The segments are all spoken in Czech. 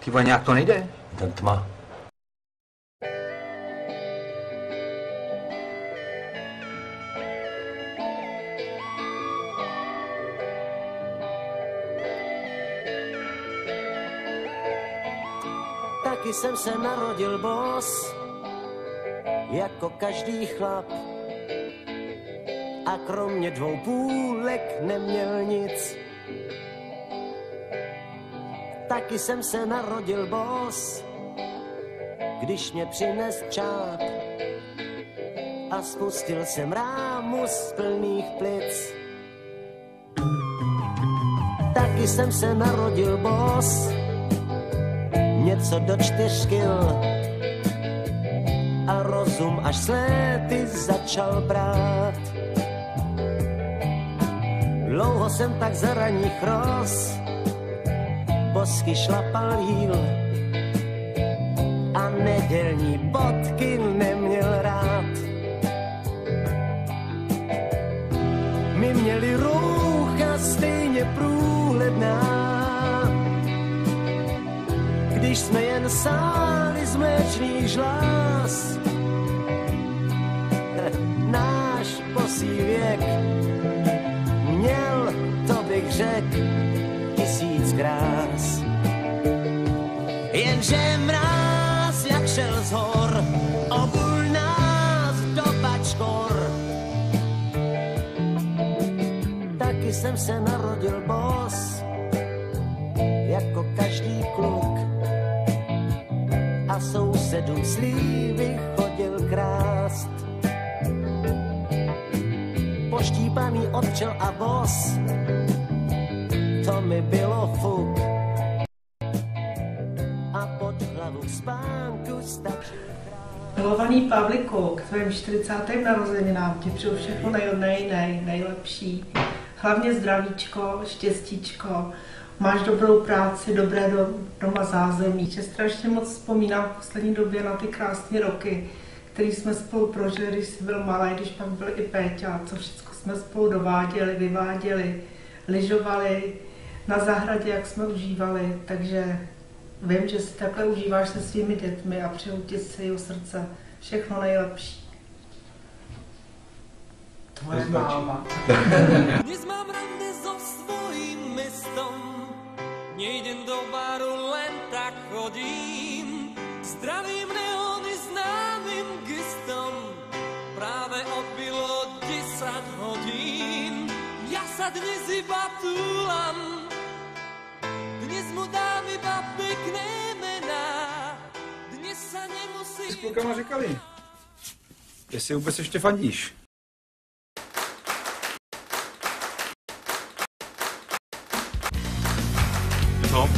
Ty vole, nějak to nejde. Ten tma. Taky jsem se narodil bos, jako každý chlap. A kromě 2 půlek neměl nic. Taky jsem se narodil bos, když mě přines čáp. A spustil jsem rámu z plných plic. Taky jsem se narodil bos, něco do 4 kil. A rozum až s léty začal brát. Dlouho jsem tak za raných roz bosky šlapal jíl a nedělní bodky neměl rád. My měli roucha stejně průhledná, když jsme jen sáli z mléčných žláz. Náš bosý věk měl, to bych řekl, 1000 krás. Jenže mráz, jak šel z hor, obul nás do bačkor. Taky jsem se narodil bos, jako každý kluk. A sousedům slívy chodil krást. Poštípaný od včel a bos, to mi bylo fuk. A pod hlavu k spánku stačil krát. Milovaný Pavliku, k tvým 40. narozeninám ti přeju všechno nejlepší. Hlavně zdravíčko, štěstíčko, máš dobrou práci, dobré doma zázemí. Že strašně moc vzpomínám v poslední době na ty krásné roky, které jsme spolu prožili, když jsi byl malý, když pak byl i Péťa, co všechno jsme spolu dováděli, vyváděli, lyžovali, na zahradě, jak jsme užívali, takže vím, že si takhle užíváš se svými dětmi a přeju ti z celého srdce všechno nejlepší. Tvoje máma. Dnes mám rande so svojím mestom, nejdem do baru, len tak chodím. Zdravím neony známym gestom, práve odbilo 10 hodín. Ja sa dnes iba túlam, dnes mu dám iba pekné mená, dnes sa nemusím... S klukama říkali, jestli vůbec ještě fandíš. Co?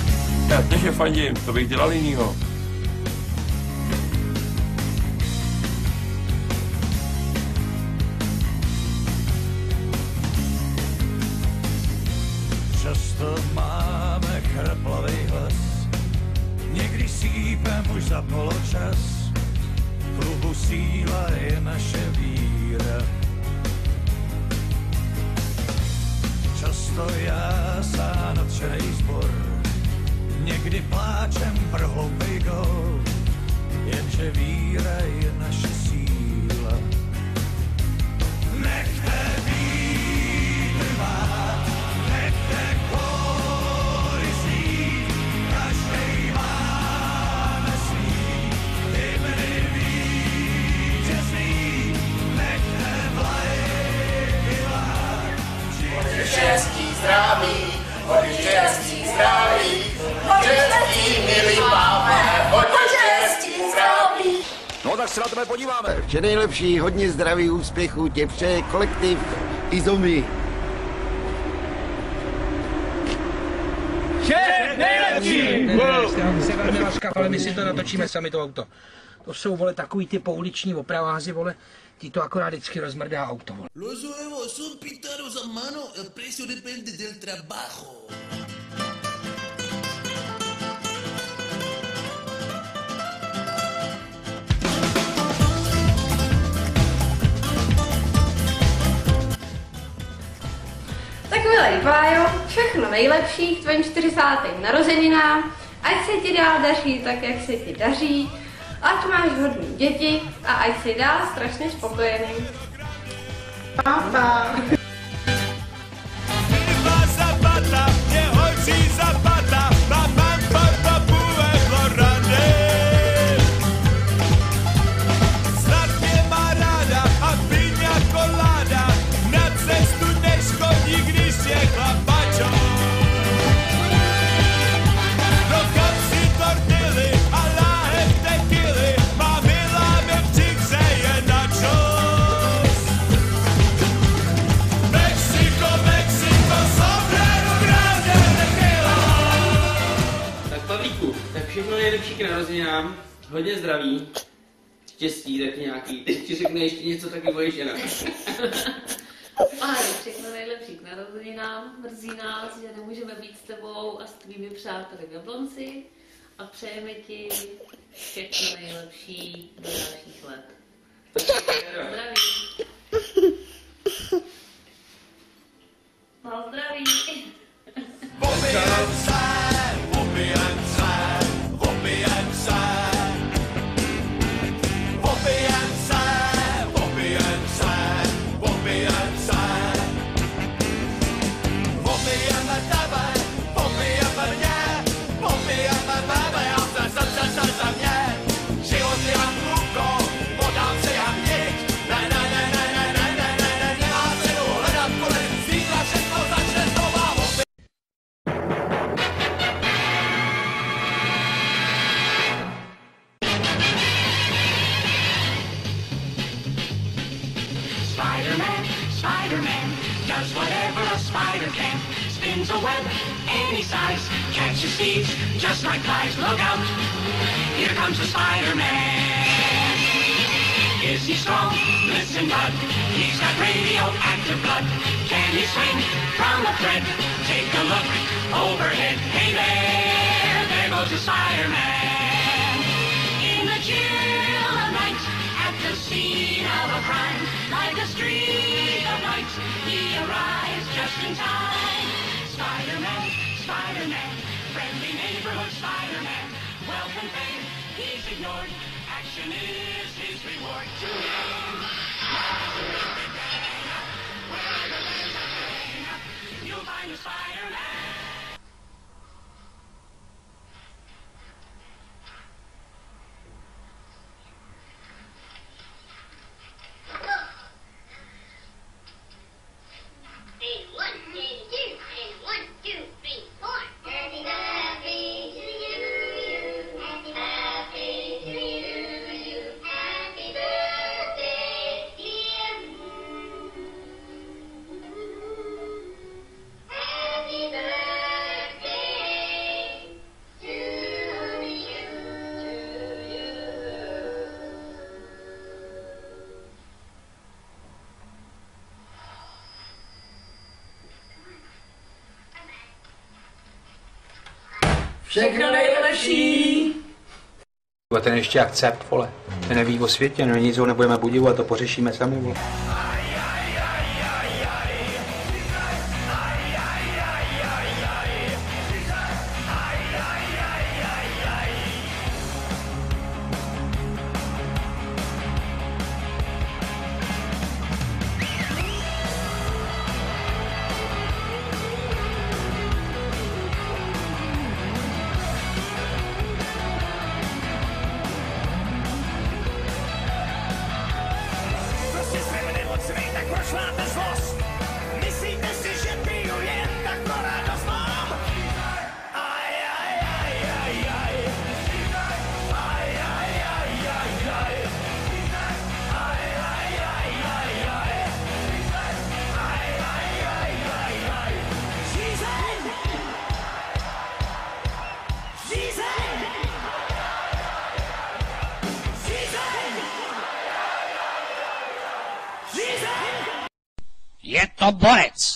Já že fandím, to bych dělal jinýho. Často máme chraplavej hlas, někdy sípem už za poločas. V klubu síla je naše víra. Často já sám nadšenej zbor, někdy pláčem pro hloupej gól, jenže víra je naše síla. Nechte vítr vát, nechte kóry znít, každej máme svý hymny vítězný, nechte vlajky vát. Hodně štěstí, zdraví, hodně štěstí, zdraví, štěstí, milí máme, hodně štěstí, zdraví. No tak se na tebe podíváme. Vše nejlepší, hodně zdraví, úspěchů, tě přeje kolektiv i zombie. Vše nejlepší! Severní laška, ale my si to natočíme sami, to auto. To jsou, vole, takový ty pouliční opraváři, vole, ti to akorát vždycky rozmrdá auto, vole. Los huevos son pintados a mano, el precio depende del trabajo. Tak milej Pájo, všechno nejlepší k tvým 40. narozeninám Ať se ti dál daří tak, jak se ti daří, ať máš hodný děti a ať si dál strašně spokojený. Papa. Všechno nejlepší k narozeninám, hodně zdraví, štěstí, tak nějaký. Teď ti řekne ještě něco, taky budeš žena. Ahoj, všechno nejlepší k narozeninám, mrzí nás, že nemůžeme být s tebou a s tvými přáteli v Jablonci a přejeme ti všechno nejlepší do dalších let. Zdraví. No, zdraví. Spider-Man does whatever a spider can. Spins a web any size, catches thieves just like flies. Look out, here comes the Spider-Man. Is he strong? Listen, bud, he's got radioactive blood. Can he swing from a thread? Take a look overhead. Hey there goes the Spider-Man. In the chill of night, at the scene of a crime, like a streak of light, he arrives just in time. Spider-Man, Spider-Man, friendly neighborhood Spider-Man. Wealth and fame, he's ignored. Action is his reward to him. Wherever there's a thing, you'll find a Spider-Man. Všechno nejlepší! A ten ještě akcept, vole. Ten neví o světě, no nic ho nebudeme budit, to pořešíme sami, vole. Je to borec.